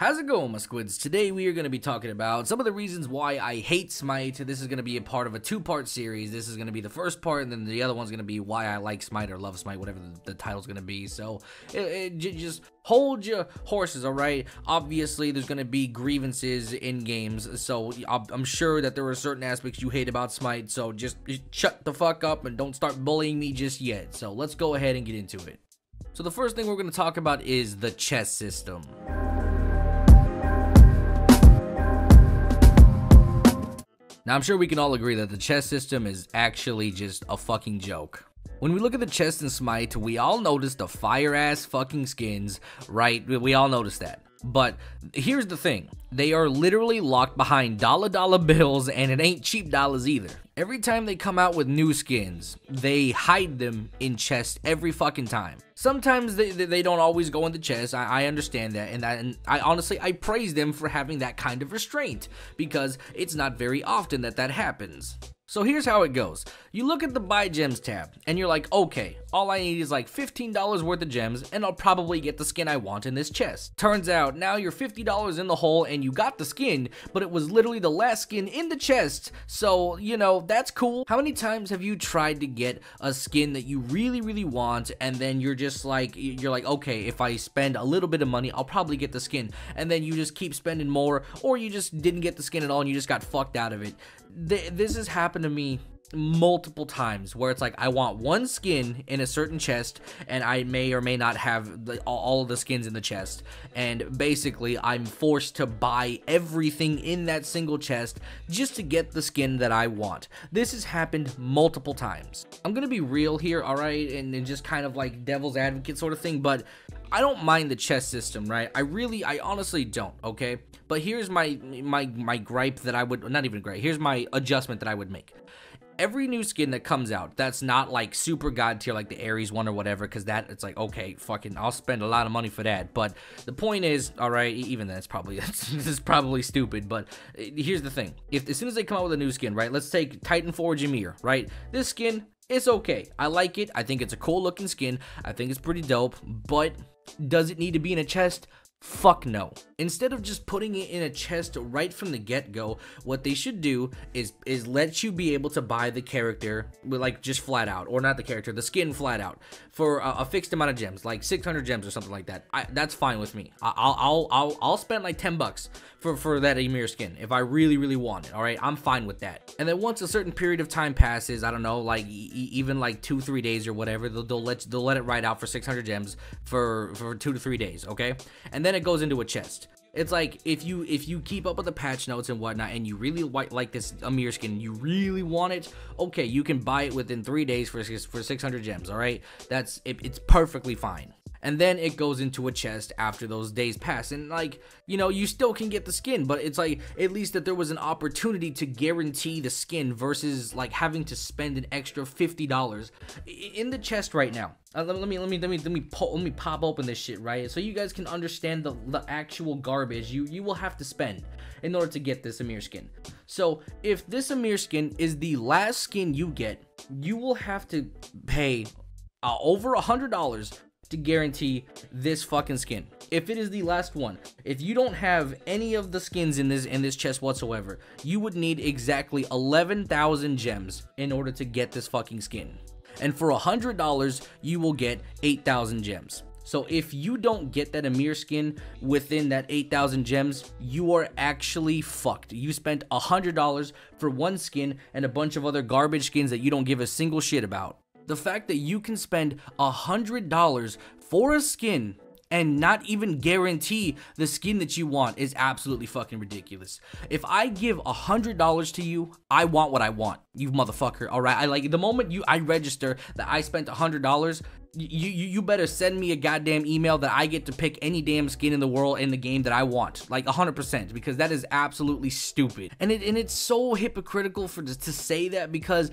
How's it going, my squids? Today we are going to be talking about some of the reasons why I hate Smite. This is going to be a part of a two-part series. This is going to be the first part, and then the other one's going to be why I like Smite or love Smite, whatever the title's going to be. So just hold your horses, alright? Obviously, there's going to be grievances in games, so I'm sure that there are certain aspects you hate about Smite, so just shut the fuck up and don't start bullying me just yet. So let's go ahead and get into it. So the first thing we're going to talk about is the chest system. Now, I'm sure we can all agree that the chest system is actually just a fucking joke. When we look at the chest in Smite, we all notice the fire-ass fucking skins, right? We all notice that. But here's the thing. They are literally locked behind dollar bills, and it ain't cheap dollars either. Every time they come out with new skins, they hide them in chests every fucking time. Sometimes they don't always go in the chest. I understand that, and I honestly, I praise them for having that kind of restraint, because it's not very often that happens. So here's how it goes. You look at the Buy Gems tab, and you're like, okay, all I need is like $15 worth of gems, and I'll probably get the skin I want in this chest. Turns out, now you're $50 in the hole, and you got the skin, but it was literally the last skin in the chest, so, you know, that's cool. How many times have you tried to get a skin that you really want, and then you're like, okay, if I spend a little bit of money, I'll probably get the skin, and then you just keep spending more, or you just didn't get the skin at all, and you just got fucked out of it. This has happened to me multiple times, where it's like I want one skin in a certain chest, and I may or may not have all of the skins in the chest, and basically I'm forced to buy everything in that single chest just to get the skin that I want. This has happened multiple times. I'm gonna be real here, alright, and just kind of like devil's advocate sort of thing, but I don't mind the chest system, right? I honestly don't, okay? But here's my gripe that I would, not even gripe, here's my adjustment that I would make. Every new skin that comes out, that's not like super god tier like the Ares one or whatever, because that, it's like, okay, fucking, I'll spend a lot of money for that. But the point is, alright, even that's probably, this is probably stupid, but here's the thing. If as soon as they come out with a new skin, right, let's take Titan Forge Ymir, right? This skin, it's okay. I like it. I think it's a cool looking skin. I think it's pretty dope, but does it need to be in a chest? Fuck no. Instead of just putting it in a chest right from the get-go, what they should do is let you be able to buy the character, like, just flat out, or not the character, the skin flat out, for a fixed amount of gems, like 600 gems or something like that. That's fine with me. I'll spend like 10 bucks for that Ymir skin if I really want it. All right, I'm fine with that. And then once a certain period of time passes, I don't know, like even like 2-3 days or whatever, they'll let it ride out for 600 gems for 2 to 3 days. Okay, and then it goes into a chest. It's like, if you keep up with the patch notes and whatnot, and you really like this Ymir skin, you really want it, okay, you can buy it within 3 days for 600 gems, alright? It's perfectly fine. And then it goes into a chest after those days pass, and like, you know, you still can get the skin, but it's like, at least that there was an opportunity to guarantee the skin versus like having to spend an extra $50 in the chest right now. Let me pop open this shit, right, so you guys can understand the actual garbage you will have to spend in order to get this Ymir skin. So if this Ymir skin is the last skin you get, you will have to pay over $100 to guarantee this fucking skin. If it is the last one, if you don't have any of the skins in this chest whatsoever, you would need exactly 11,000 gems in order to get this fucking skin. And for $100, you will get 8,000 gems. So if you don't get that Ymir skin within that 8,000 gems, you are actually fucked. You spent $100 for one skin and a bunch of other garbage skins that you don't give a single shit about. The fact that you can spend $100 for a skin and not even guarantee the skin that you want is absolutely fucking ridiculous. If I give $100 to you, I want what I want, you motherfucker, alright? I like, the moment I register that I spent $100, you better send me a goddamn email that I get to pick any damn skin in the world in the game that I want, like 100%, because that is absolutely stupid. And it's so hypocritical to say that, because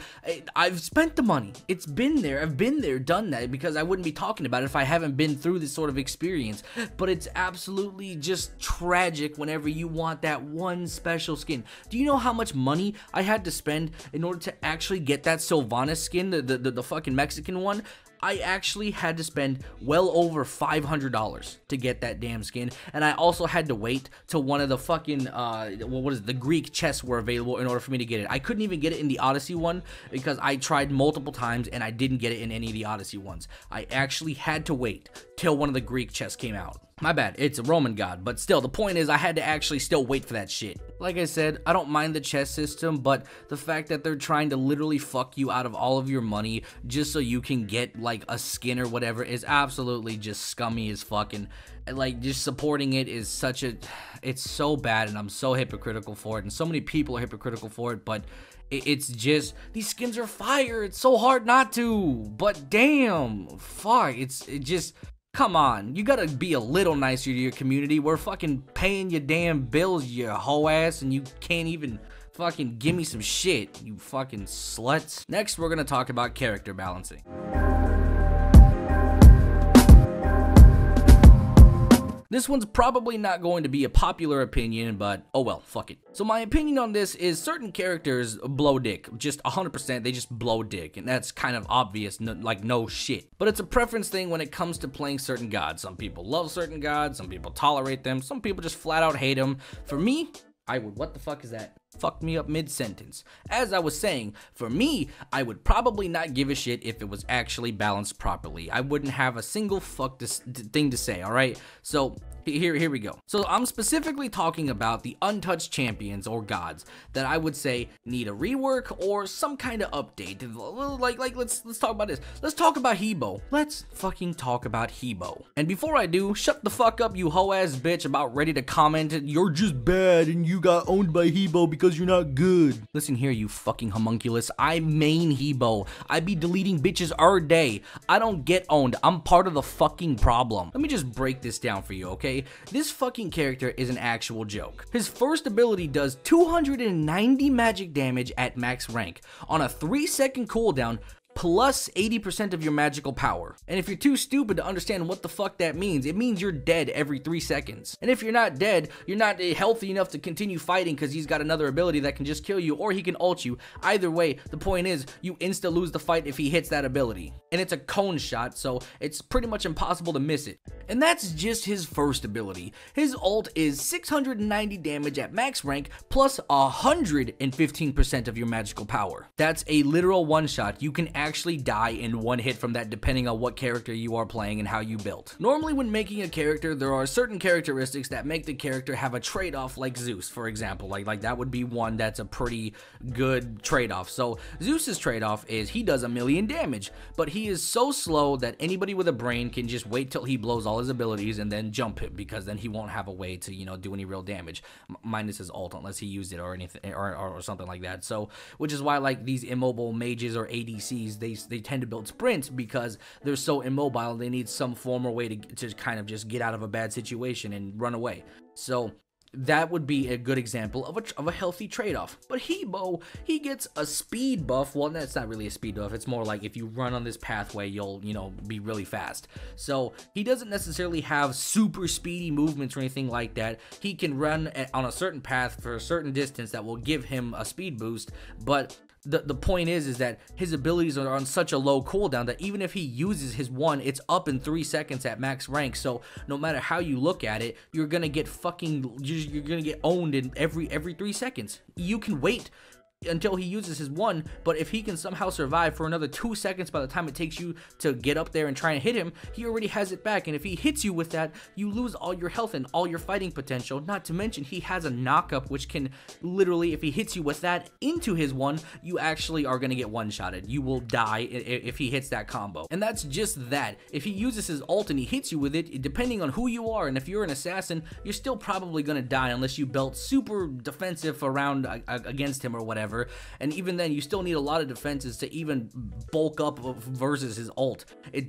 I've spent the money. It's been there. I've been there, done that, because I wouldn't be talking about it if I haven't been through this sort of experience. But it's absolutely just tragic whenever you want that one special skin. Do you know how much money I had to spend in order to actually get that Sylvanas skin, the fucking Mexican one? I actually had to spend well over $500 to get that damn skin, and I also had to wait till one of the fucking, the Greek chests were available in order for me to get it. I couldn't even get it in the Odyssey one because I tried multiple times and I didn't get it in any of the Odyssey ones. I actually had to wait till one of the Greek chests came out. My bad, it's a Roman god, but still, the point is I had to actually still wait for that shit. Like I said, I don't mind the chest system, but the fact that they're trying to literally fuck you out of all of your money just so you can get, like, a skin or whatever is absolutely just scummy as fucking. Like, just supporting it is such a... It's so bad, and I'm so hypocritical for it, and so many people are hypocritical for it, but... It's just, these skins are fire, it's so hard not to, but damn, fuck, it just, come on, you gotta be a little nicer to your community. We're fucking paying your damn bills, you hoe ass, and you can't even fucking give me some shit, you fucking sluts. Next, we're gonna talk about character balancing. This one's probably not going to be a popular opinion, but oh well, fuck it. So my opinion on this is certain characters blow dick, just 100%, they just blow dick, and that's kind of obvious, like no shit. But it's a preference thing when it comes to playing certain gods. Some people love certain gods, some people tolerate them, some people just flat out hate them. For me, I would, what the fuck is that? Fucked me up mid-sentence. As I was saying, for me, I would probably not give a shit if it was actually balanced properly. I wouldn't have a single thing to say, alright? So, here we go. So, I'm specifically talking about the untouched champions or gods that I would say need a rework or some kind of update. Like let's talk about this. Let's talk about Hebo. Let's fucking talk about Hebo. And before I do, shut the fuck up, you hoe-ass bitch about ready to comment, you're just bad and you got owned by Hebo because you're not good. Listen here, you fucking homunculus. I main Hebo. I be deleting bitches all day. I don't get owned. I'm part of the fucking problem. Let me just break this down for you, okay? This fucking character is an actual joke. His first ability does 290 magic damage at max rank on a 3-second cooldown, plus 80% of your magical power. And if you're too stupid to understand what the fuck that means, it means you're dead every 3 seconds. And if you're not dead, you're not healthy enough to continue fighting because he's got another ability that can just kill you, or he can ult you. Either way, the point is, you insta lose the fight if he hits that ability. And it's a cone shot, so it's pretty much impossible to miss it. And that's just his first ability. His ult is 690 damage at max rank, plus 115% of your magical power. That's a literal one-shot. You can actually die in one hit from that depending on what character you are playing and how you built. Normally when making a character, there are certain characteristics that make the character have a trade-off, like Zeus, for example. Like that would be one that's a pretty good trade-off. So Zeus's trade-off is he does 1,000,000 damage, but he is so slow that anybody with a brain can just wait till he blows all his abilities and then jump him, because then he won't have a way to, you know, do any real damage minus his ult, unless he used it or anything or something like that. So which is why like these immobile mages or ADCs, they tend to build sprints because they're so immobile. They need some form or way to kind of just get out of a bad situation and run away. So that would be a good example of a healthy trade-off. But Hebo, he gets a speed buff. Well, that's not really a speed buff. It's more like if you run on this pathway, you'll, you know, be really fast. So he doesn't necessarily have super speedy movements or anything like that. He can run on a certain path for a certain distance that will give him a speed boost, but the point is that his abilities are on such a low cooldown that even if he uses his one, it's up in 3 seconds at max rank. So no matter how you look at it, you're gonna get you're gonna get owned in every 3 seconds. You can wait until he uses his one, but if he can somehow survive for another 2 seconds by the time it takes you to get up there and try and hit him, he already has it back. And if he hits you with that, you lose all your health and all your fighting potential. Not to mention he has a knockup, which can literally, if he hits you with that into his one, you actually are going to get one-shotted. You will die if he hits that combo. And that's just that. If he uses his ult and he hits you with it, depending on who you are, and if you're an assassin, you're still probably going to die unless you built super defensive around against him or whatever. And even then, you still need a lot of defenses to even bulk up versus his ult. It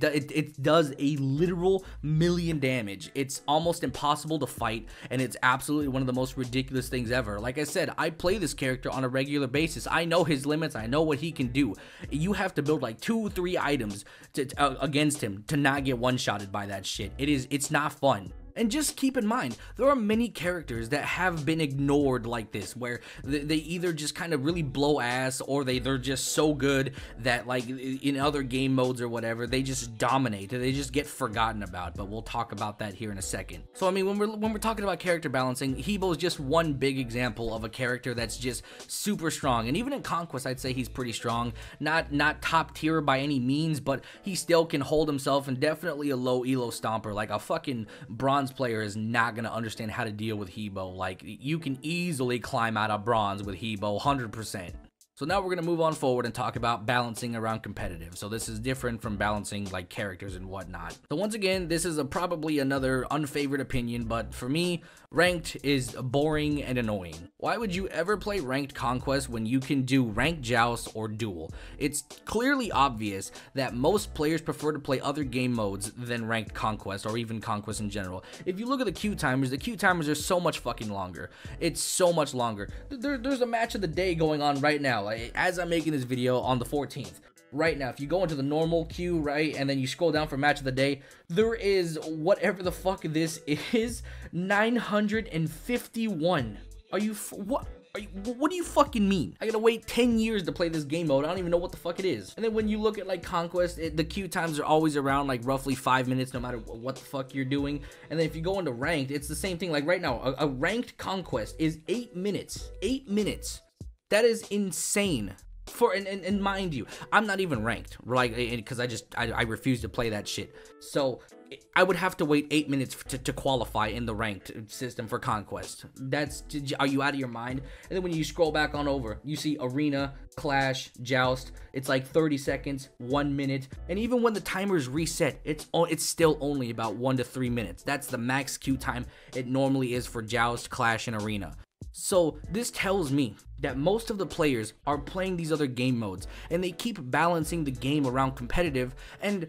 does a literal 1,000,000 damage. It's almost impossible to fight, and it's absolutely one of the most ridiculous things ever. Like I said, I play this character on a regular basis. I know his limits. I know what he can do. You have to build like 2-3 items against him to not get one-shotted by that shit. It's not fun. And just keep in mind, there are many characters that have been ignored like this, where they either just kind of really blow ass, or they're just so good that, like, in other game modes or whatever, they just dominate, they just get forgotten about. But we'll talk about that here in a second. So I mean, when we're talking about character balancing, Hebo is just one big example of a character that's just super strong. And even in Conquest, I'd say he's pretty strong. Not top tier by any means, but he still can hold himself, and definitely a low elo stomper. Like, a fucking bronze player is not gonna understand how to deal with Hebo. Like, you can easily climb out of bronze with Hebo 100%. So now we're going to move on forward and talk about balancing around competitive. So this is different from balancing like characters and whatnot. So once again, this is probably another unfavored opinion, but for me, ranked is boring and annoying. Why would you ever play ranked conquest when you can do ranked joust or duel? It's clearly obvious that most players prefer to play other game modes than ranked conquest, or even conquest in general. If you look at the queue timers, are so much fucking longer. It's so much longer. There's a match of the day going on right now. As I'm making this video on the 14th, right now, if you go into the normal queue, right, and then you scroll down for match of the day, there is whatever the fuck this is, 951. What do you fucking mean? I gotta wait 10 years to play this game mode. I don't even know what the fuck it is. And then when you look at like Conquest, the queue times are always around like roughly 5 minutes, no matter what the fuck you're doing. And then if you go into ranked, it's the same thing. Like right now, a ranked Conquest is 8 minutes. 8 minutes. That is insane. And mind you, I'm not even ranked, like, because I refuse to play that shit. So I would have to wait 8 minutes to qualify in the ranked system for Conquest. Are you out of your mind? And then when you scroll back on over, you see Arena, Clash, Joust. It's like 30 seconds, 1 minute, and even when the timers reset, it's still only about 1 to 3 minutes. That's the max queue time it normally is for Joust, Clash, and Arena. So this tells me that most of the players are playing these other game modes, and they keep balancing the game around competitive. And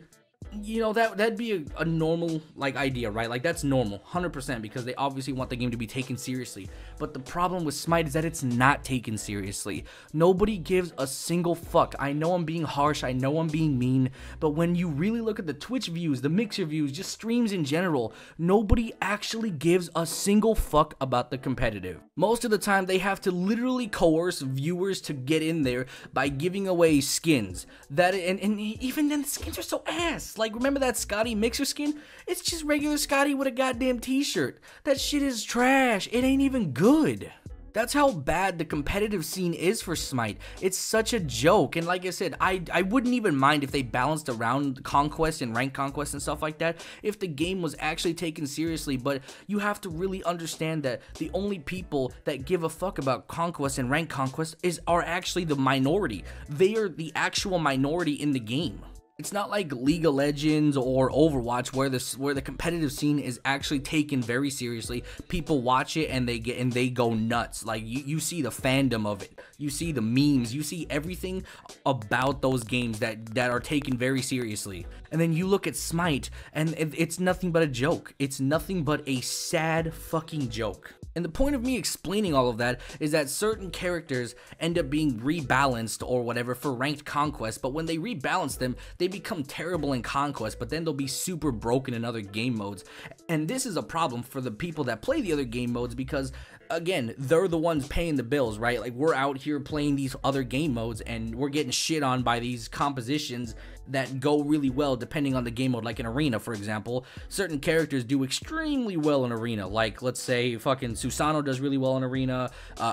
you know, that'd be a normal like idea, right? Like, that's normal 100%, because they obviously want the game to be taken seriously. But the problem with Smite is that it's not taken seriously. Nobody gives a single fuck. I know I'm being harsh, I know I'm being mean, but when you really look at the Twitch views, the Mixer views, just streams in general, nobody actually gives a single fuck about the competitive. Most of the time, they have to literally coerce viewers to get in there by giving away skins. And even then, the skins are so ass. Like, remember that Scotty Mixer skin? It's just regular Scotty with a goddamn t-shirt. That shit is trash. It ain't even good. That's how bad the competitive scene is for Smite. It's such a joke. And like I said, I wouldn't even mind if they balanced around Conquest and Rank Conquest and stuff like that if the game was actually taken seriously. But you have to really understand that the only people that give a fuck about Conquest and Rank Conquest are actually the minority. They are the actual minority in the game. It's not like League of Legends or Overwatch where the competitive scene is actually taken very seriously. People watch it and they go nuts. Like, you see the fandom of it, you see the memes, you see everything about those games that are taken very seriously. And then you look at Smite and it's nothing but a joke. It's nothing but a sad fucking joke. And the point of me explaining all of that is that certain characters end up being rebalanced or whatever for ranked conquest, but when they rebalance them, they become terrible in conquest, but then they'll be super broken in other game modes. And this is a problem for the people that play the other game modes because, again, they're the ones paying the bills, right? Like, we're out here playing these other game modes and we're getting shit on by these compositions that go really well depending on the game mode. Like in Arena, for example, certain characters do extremely well in Arena. Like, let's say fucking Susano does really well in Arena.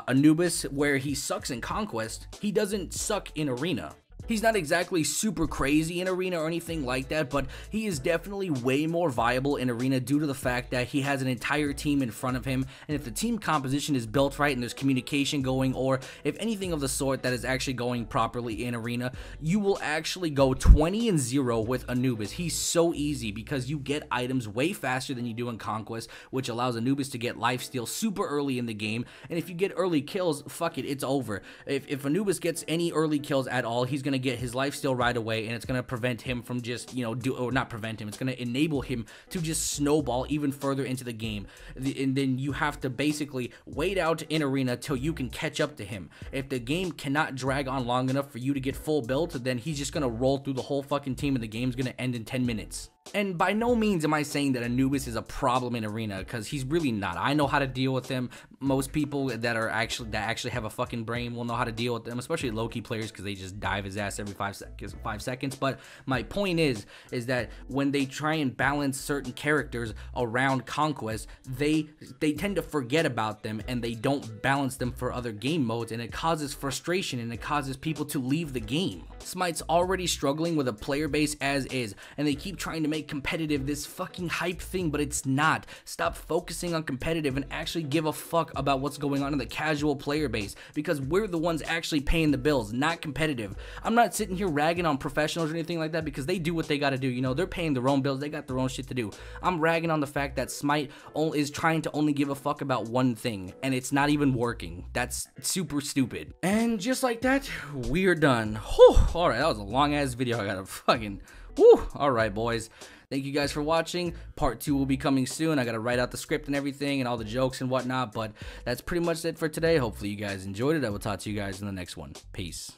Anubis, where he sucks in Conquest, he doesn't suck in Arena. He's not exactly super crazy in Arena or anything like that, but he is definitely way more viable in Arena due to the fact that he has an entire team in front of him, and if the team composition is built right and there's communication going, or if anything of the sort that is actually going properly in Arena, you will actually go 20-0 with Anubis. He's so easy because you get items way faster than you do in Conquest, which allows Anubis to get lifesteal super early in the game, and if you get early kills, fuck it, it's over. If Anubis gets any early kills at all, he's gonna get his lifesteal right away, and it's gonna prevent him from just, not prevent him, it's gonna enable him to just snowball even further into the game. And then you have to basically wait out in Arena till you can catch up to him. If the game cannot drag on long enough for you to get full build, then he's just gonna roll through the whole fucking team and the game's gonna end in 10 minutes. And by no means am I saying that Anubis is a problem in Arena, because he's really not. I know how to deal with him. Most people that actually have a fucking brain will know how to deal with them, especially low-key players, because they just dive his ass every 5 seconds. But my point is that when they try and balance certain characters around Conquest, they tend to forget about them, and they don't balance them for other game modes, and it causes frustration, and it causes people to leave the game. Smite's already struggling with a player base as is, and they keep trying to make competitive this fucking hype thing, but it's not. Stop focusing on competitive and actually give a fuck about what's going on in the casual player base, because we're the ones actually paying the bills, not competitive. I'm not sitting here ragging on professionals or anything like that, because they do what they gotta do. You know, they're paying their own bills, they got their own shit to do. I'm ragging on the fact that Smite is trying to only give a fuck about one thing, and it's not even working. That's super stupid. And just like that, we're done. Whew. Alright, that was a long ass video. I gotta fucking alright, boys. Thank you guys for watching. Part 2 will be coming soon. I gotta write out the script and everything and all the jokes and whatnot, but that's pretty much it for today. Hopefully you guys enjoyed it. I will talk to you guys in the next one. Peace.